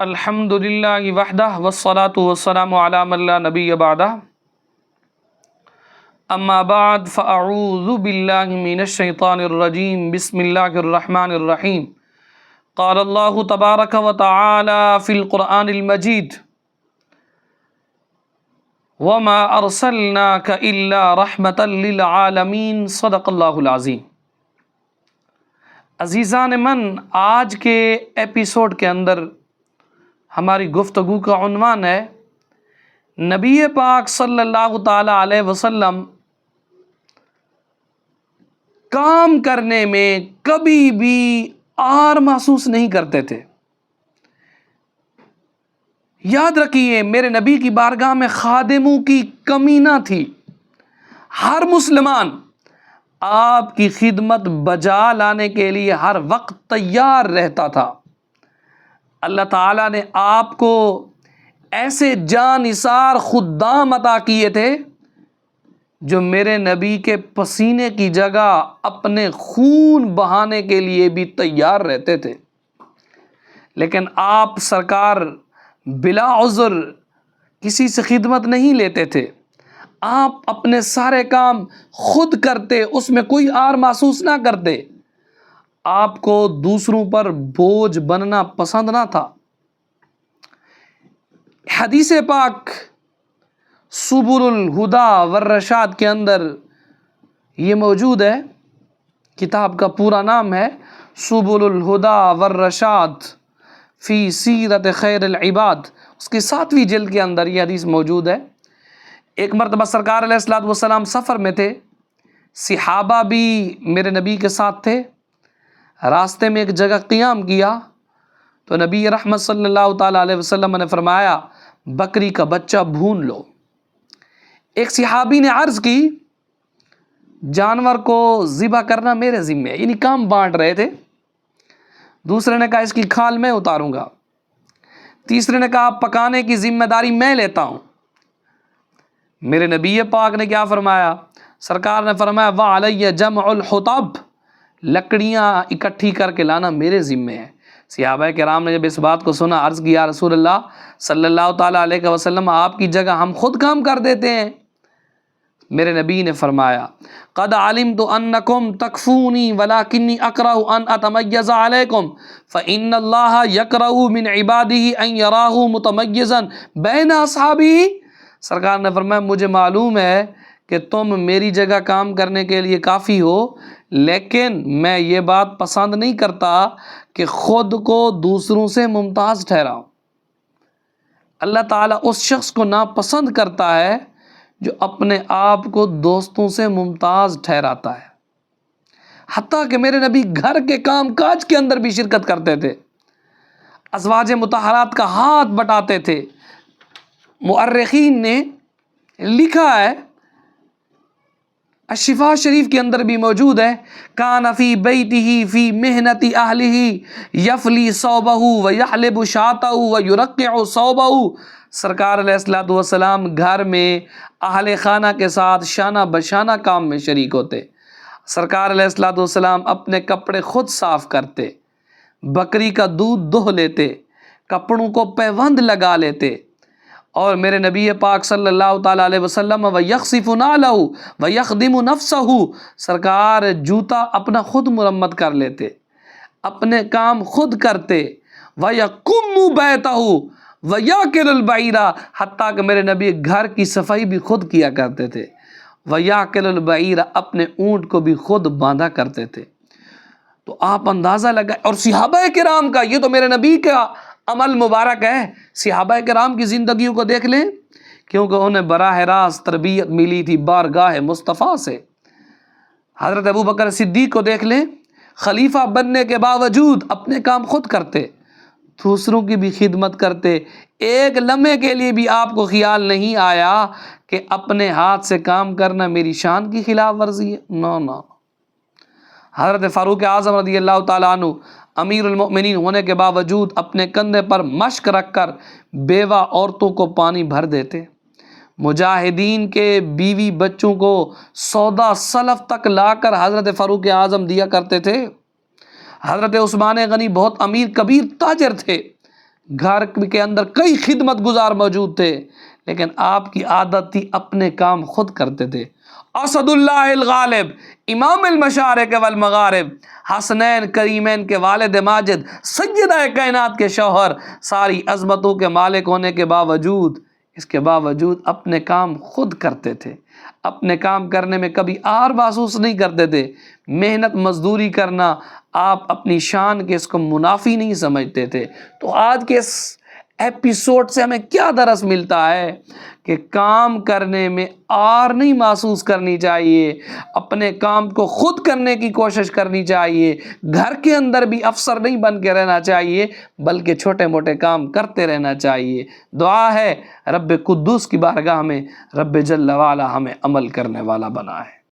الحمد للہ وحدہ والصلاة والسلام علی من لا نبی بعدہ اما بعد فاعوذ باللہ من الشیطان الرجیم بسم اللہ الرحمن الرحیم قال اللہ تبارک و تعالی فی القرآن المجید وما ارسلناک الا رحمتا للعالمین صدق اللہ العظیم۔ عزیزان من، آج کے ایپیسوڈ کے اندر ہماری گفتگو کا عنوان ہے نبی پاک صلی اللہ تعالی علیہ وسلم کام کرنے میں کبھی بھی آر محسوس نہیں کرتے تھے۔ یاد رکھیے، میرے نبی کی بارگاہ میں خادموں کی کمی نہ تھی۔ ہر مسلمان آپ کی خدمت بجا لانے کے لیے ہر وقت تیار رہتا تھا۔ اللہ تعالیٰ نے آپ کو ایسے جانثار خدام عطا کیے تھے جو میرے نبی کے پسینے کی جگہ اپنے خون بہانے کے لیے بھی تیار رہتے تھے، لیکن آپ سرکار بلا عذر کسی سے خدمت نہیں لیتے تھے۔ آپ اپنے سارے کام خود کرتے، اس میں کوئی آر محسوس نہ کرتے۔ آپ کو دوسروں پر بوجھ بننا پسند نہ تھا۔ حدیث پاک سبل الہدی والرشاد کے اندر یہ موجود ہے۔ کتاب کا پورا نام ہے سبل الہدی والرشاد فی سیرت خیر العباد۔ اس کی 7ویں جلد کے اندر یہ حدیث موجود ہے۔ ایک مرتبہ سرکار علیہ الصلوۃ والسلام سفر میں تھے، صحابہ بھی میرے نبی کے ساتھ تھے۔ راستے میں ایک جگہ قیام کیا تو نبی رحمت صلی اللہ تعالیٰ علیہ وسلم نے فرمایا، بکری کا بچہ بھون لو۔ ایک صحابی نے عرض کی، جانور کو ذبح کرنا میرے ذمہ ہے، یعنی کام بانٹ رہے تھے۔ دوسرے نے کہا، اس کی کھال میں اتاروں گا۔ تیسرے نے کہا، پکانے کی ذمہ داری میں لیتا ہوں۔ میرے نبی پاک نے کیا فرمایا؟ سرکار نے فرمایا، وَعَلَيَّ جَمْعُ الْحُطَبِ، لکڑیاں اکٹھی کر کے لانا میرے ذمہ ہے۔ صحابہ کرام نے جب اس بات کو سنا، عرض کیا، رسول اللہ صلی اللہ تعالیٰ علیہ وسلم، آپ کی جگہ ہم خود کام کر دیتے ہیں۔ میرے نبی نے فرمایا، قد علمت انکم تکفونی ولکنی اکرہ ان اتمیز علیکم فان اللہ یکرہ من عبادہ ان یراہ متمیزا بین اصحابہ۔ سرکار نے فرمایا، مجھے معلوم ہے کہ تم میری جگہ کام کرنے کے لیے کافی ہو، لیکن میں یہ بات پسند نہیں کرتا کہ خود کو دوسروں سے ممتاز ٹھہراؤں۔ اللہ تعالیٰ اس شخص کو ناپسند کرتا ہے جو اپنے آپ کو دوستوں سے ممتاز ٹھہراتا ہے۔ حتیٰ کہ میرے نبی گھر کے کام کاج کے اندر بھی شرکت کرتے تھے، ازواج مطہرات کا ہاتھ بٹاتے تھے۔ مؤرخین نے لکھا ہے، الشفاء شریف کے اندر بھی موجود ہے، کان فی بیتہ فی محنت اہلہ یفلی ثوبہ ویحلب شاتہ ویرقع ثوبہ۔ سرکار علیہ الصلوۃ والسلام گھر میں اہل خانہ کے ساتھ شانہ بشانہ کام میں شریک ہوتے۔ سرکار علیہ الصلوۃ والسلام اپنے کپڑے خود صاف کرتے، بکری کا دودھ دہہ لیتے، کپڑوں کو پیوند لگا لیتے، اور میرے نبی پاک صلی اللہ تعالیٰ علیہ وسلم وَيَخْصِفُ نَعْلَهُ وَيَخْدِمُ نَفْسَهُ، سرکار جوتا اپنا خود مرمت کر لیتے، اپنے کام خود کرتے، وَيَقُمُّ بَيْتَهُ وَيَأْكِلُ الْبَعِيرَ، حتیٰ کہ میرے نبی گھر کی صفائی بھی خود کیا کرتے تھے، وَيَأْكِلُ الْبَعِيرَ، اپنے اونٹ کو بھی خود باندھا کرتے تھے۔ تو آپ اندازہ لگائیں، اور صحابہ کرام کا، یہ تو میرے نبی کا عمل مبارک ہے۔ صحابہ کرام کی زندگیوں کو دیکھ لیں، کیونکہ انہیں براہ راست تربیت ملی تھی بارگاہ مصطفیٰ سے۔ حضرت ابوبکر صدیق کو دیکھ لیں، خلیفہ بننے کے باوجود اپنے کام خود کرتے، دوسروں کی بھی خدمت کرتے۔ ایک لمحے کے لیے بھی آپ کو خیال نہیں آیا کہ اپنے ہاتھ سے کام کرنا میری شان کی خلاف ورزی ہے، نو۔ حضرت فاروق اعظم رضی اللہ تعالیٰ عنہ امیر المؤمنین ہونے کے باوجود اپنے کندھے پر مشق رکھ کر بیوہ عورتوں کو پانی بھر دیتے، مجاہدین کے بیوی بچوں کو سودا سلف تک لا کر حضرت فاروق اعظم دیا کرتے تھے۔ حضرت عثمان غنی بہت امیر کبیر تاجر تھے، گھر کے اندر کئی خدمت گزار موجود تھے، لیکن آپ کی عادت تھی اپنے کام خود کرتے تھے۔ اسد اللہ الغالب، امام المشارق والمغارب، حسنین کریمین کے والد ماجد، سیدہ کائنات کے شوہر، ساری عظمتوں کے مالک ہونے کے باوجود، اس کے باوجود اپنے کام خود کرتے تھے، اپنے کام کرنے میں کبھی آر محسوس نہیں کرتے تھے۔ محنت مزدوری کرنا آپ اپنی شان کے اس کو منافی نہیں سمجھتے تھے۔ تو آج کے اس ایپیسوڈ سے ہمیں کیا درس ملتا ہے کہ کام کرنے میں آر نہیں محسوس کرنی چاہیے، اپنے کام کو خود کرنے کی کوشش کرنی چاہیے، گھر کے اندر بھی افسر نہیں بن کے رہنا چاہیے، بلکہ چھوٹے موٹے کام کرتے رہنا چاہیے۔ دعا ہے رب قدوس کی بارگاہ میں رب جل وعلا ہمیں عمل کرنے والا بنائے۔